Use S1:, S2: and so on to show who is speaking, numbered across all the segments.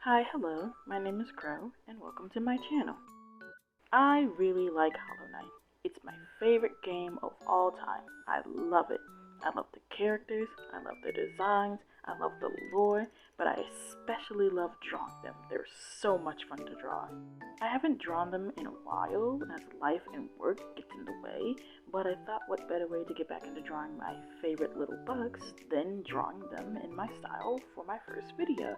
S1: Hi, hello, my name is Crow, and welcome to my channel. I really like Hollow Knight. It's my favorite game of all time. I love it. I love the characters, I love the designs, I love the lore, but I especially love drawing them. They're so much fun to draw. I haven't drawn them in a while as life and work gets in the way, but I thought what better way to get back into drawing my favorite little bugs than drawing them in my style for my first video.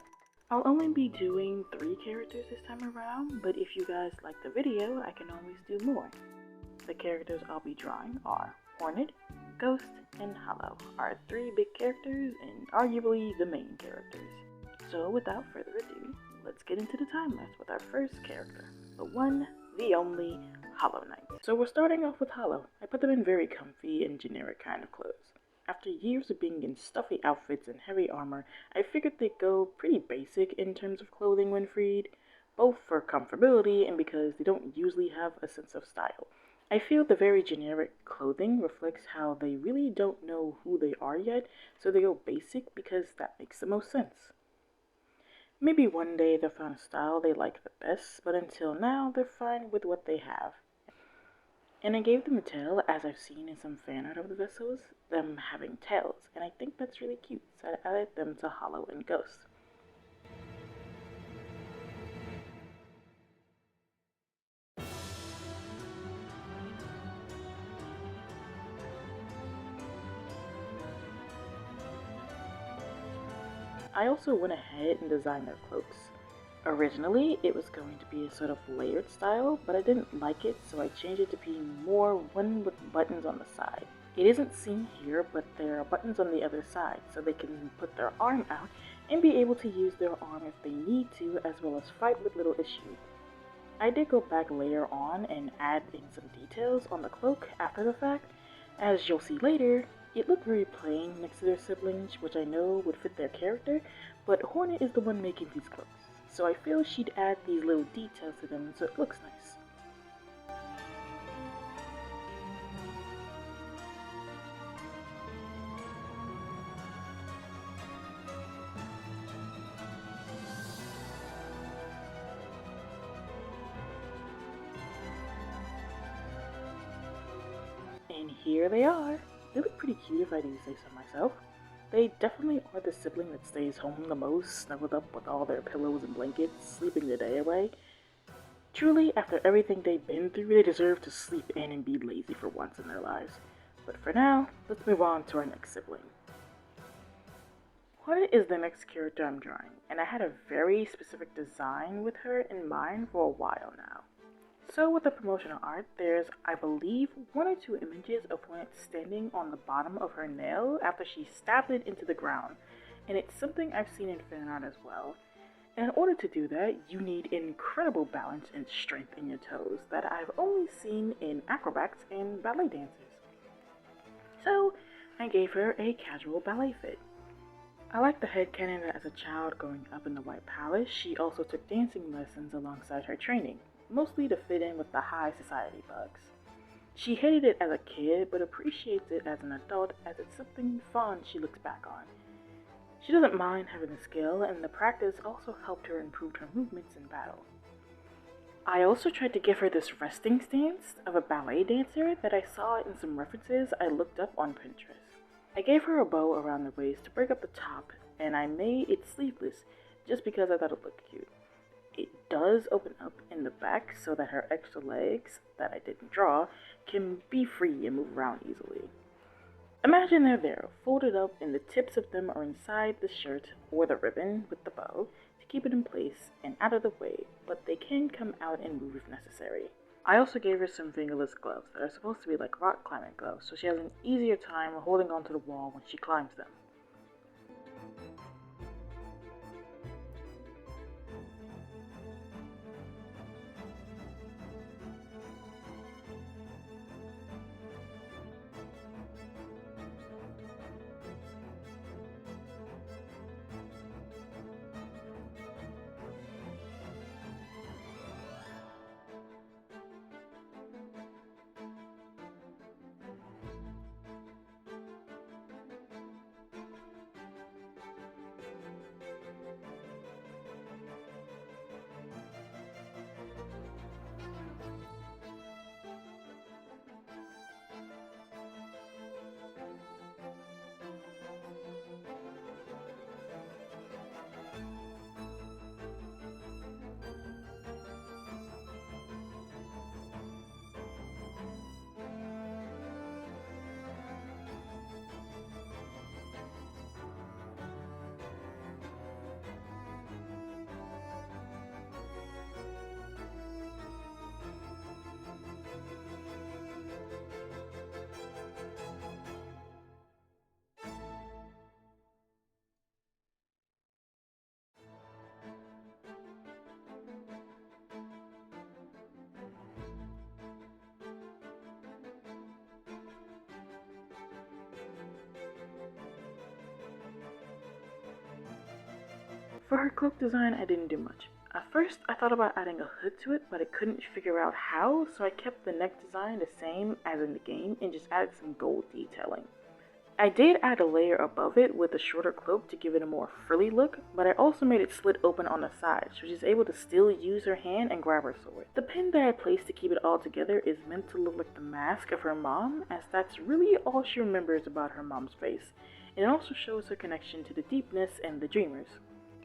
S1: I'll only be doing 3 characters this time around, but if you guys like the video, I can always do more. The characters I'll be drawing are Hornet, Ghost, and Hollow, our 3 big characters and arguably the main characters. So without further ado, let's get into the time lapse with our first character, the one, the only, Hollow Knight. So we're starting off with Hollow. I put them in very comfy and generic kind of clothes. After years of being in stuffy outfits and heavy armor, I figured they'd go pretty basic in terms of clothing when freed, both for comfortability and because they don't usually have a sense of style. I feel the very generic clothing reflects how they really don't know who they are yet, so they go basic because that makes the most sense. Maybe one day they'll find a style they like the best, but until now they're fine with what they have. And I gave them a tail, as I've seen in some fan art of the vessels, them having tails, and I think that's really cute, so I added them to Hollow and Ghost. I also went ahead and designed their cloaks. Originally, it was going to be a sort of layered style, but I didn't like it, so I changed it to being more one with buttons on the side. It isn't seen here, but there are buttons on the other side, so they can put their arm out and be able to use their arm if they need to, as well as fight with little issues. I did go back later on and add in some details on the cloak after the fact. As you'll see later, it looked very plain next to their siblings, which I know would fit their character, but Hornet is the one making these cloaks, so I feel she'd add these little details to them so it looks nice. And here they are. They look pretty cute if I do say so myself. They definitely are the sibling that stays home the most, snuggled up with all their pillows and blankets, sleeping the day away. Truly, after everything they've been through, they deserve to sleep in and be lazy for once in their lives. But for now, let's move on to our next sibling. Hornet is the next character I'm drawing, and I had a very specific design with her in mind for a while now. So with the promotional art, there's, I believe, 1 or 2 images of Hwan standing on the bottom of her nail after she stabbed it into the ground, and it's something I've seen in fan art as well. And in order to do that, you need incredible balance and strength in your toes that I've only seen in acrobats and ballet dancers. So I gave her a casual ballet fit. I like the headcanon that as a child growing up in the White Palace, she also took dancing lessons alongside her training, mostly to fit in with the high society bugs. She hated it as a kid, but appreciates it as an adult as it's something fun she looks back on. She doesn't mind having the skill, and the practice also helped her improve her movements in battle. I also tried to give her this resting stance of a ballet dancer that I saw in some references I looked up on Pinterest. I gave her a bow around the waist to break up the top, and I made it sleeveless just because I thought it looked cute. It does open up in the back so that her extra legs, that I didn't draw, can be free and move around easily. Imagine they're there, folded up, and the tips of them are inside the shirt or the ribbon with the bow to keep it in place and out of the way, but they can come out and move if necessary. I also gave her some fingerless gloves that are supposed to be like rock climbing gloves, so she has an easier time holding onto the wall when she climbs them. For her cloak design, I didn't do much. At first, I thought about adding a hood to it, but I couldn't figure out how, so I kept the neck design the same as in the game and just added some gold detailing. I did add a layer above it with a shorter cloak to give it a more frilly look, but I also made it slit open on the side, so she's able to still use her hand and grab her sword. The pin that I placed to keep it all together is meant to look like the mask of her mom, as that's really all she remembers about her mom's face, and it also shows her connection to the deepness and the dreamers.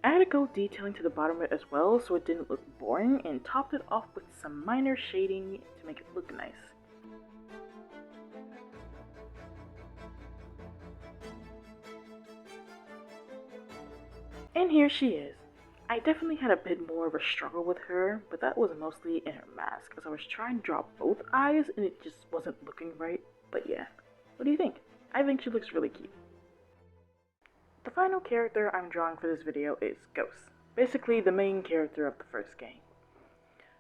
S1: I added gold detailing to the bottom of it as well so it didn't look boring, and topped it off with some minor shading to make it look nice. And here she is. I definitely had a bit more of a struggle with her, but that was mostly in her mask, as I was trying to draw both eyes and it just wasn't looking right. But yeah, what do you think? I think she looks really cute. The final character I'm drawing for this video is Ghost, basically the main character of the first game.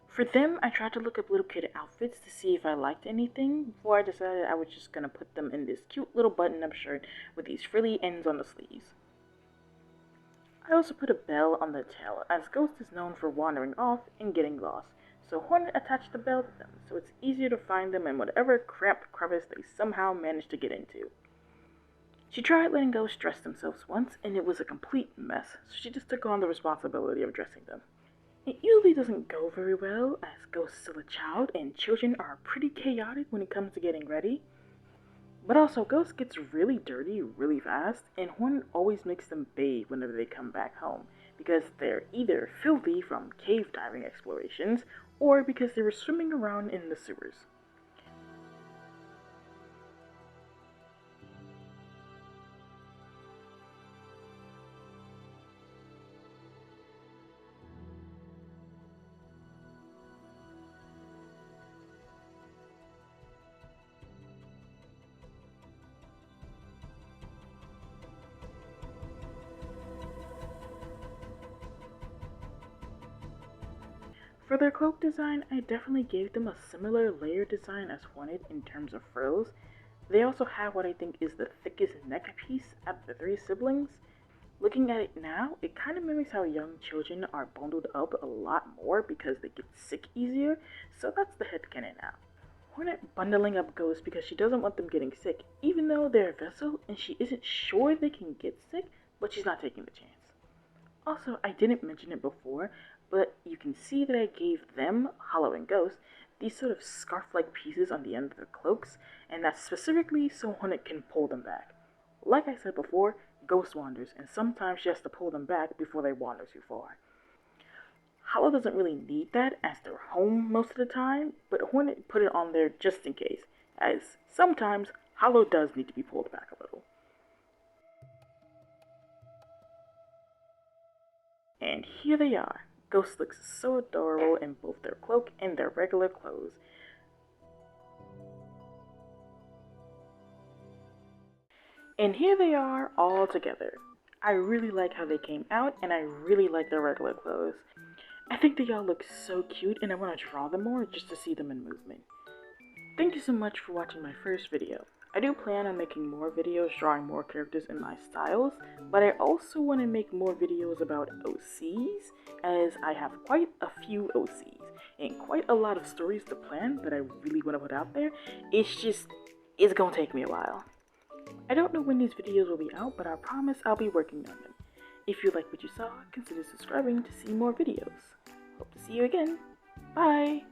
S1: For them, I tried to look up little kid outfits to see if I liked anything before I decided I was just gonna put them in this cute little button-up shirt with these frilly ends on the sleeves. I also put a bell on the tail, as Ghost is known for wandering off and getting lost, so Hornet attached the bell to them, so it's easier to find them in whatever cramped crevice they somehow managed to get into. She tried letting Ghosts dress themselves once, and it was a complete mess, so she just took on the responsibility of dressing them. It usually doesn't go very well, as Ghost is still a child, and children are pretty chaotic when it comes to getting ready. But also, Ghost gets really dirty really fast, and Hwan always makes them bathe whenever they come back home, because they're either filthy from cave diving explorations, or because they were swimming around in the sewers. For their cloak design, I definitely gave them a similar layer design as wanted in terms of frills. They also have what I think is the thickest neck piece out of the three siblings. Looking at it now, it kind of mimics how young children are bundled up a lot more because they get sick easier, so that's the headcanon now. Hornet bundling up Ghost because she doesn't want them getting sick, even though they're a vessel and she isn't sure they can get sick, but she's not taking the chance. Also, I didn't mention it before, but you can see that I gave them, Hollow and Ghost, these sort of scarf-like pieces on the end of their cloaks, and that's specifically so Hornet can pull them back. Like I said before, Ghost wanders, and sometimes she has to pull them back before they wander too far. Hollow doesn't really need that, as they're home most of the time, but Hornet put it on there just in case, as sometimes Hollow does need to be pulled back a little. And here they are. Ghost looks so adorable in both their cloak and their regular clothes. And here they are all together. I really like how they came out, and I really like their regular clothes. I think they all look so cute, and I want to draw them more just to see them in movement. Thank you so much for watching my first video. I do plan on making more videos drawing more characters in my styles, but I also want to make more videos about OCs, as I have quite a few OCs, and quite a lot of stories to plan that I really want to put out there. It's gonna take me a while. I don't know when these videos will be out, but I promise I'll be working on them. If you like what you saw, consider subscribing to see more videos. Hope to see you again. Bye!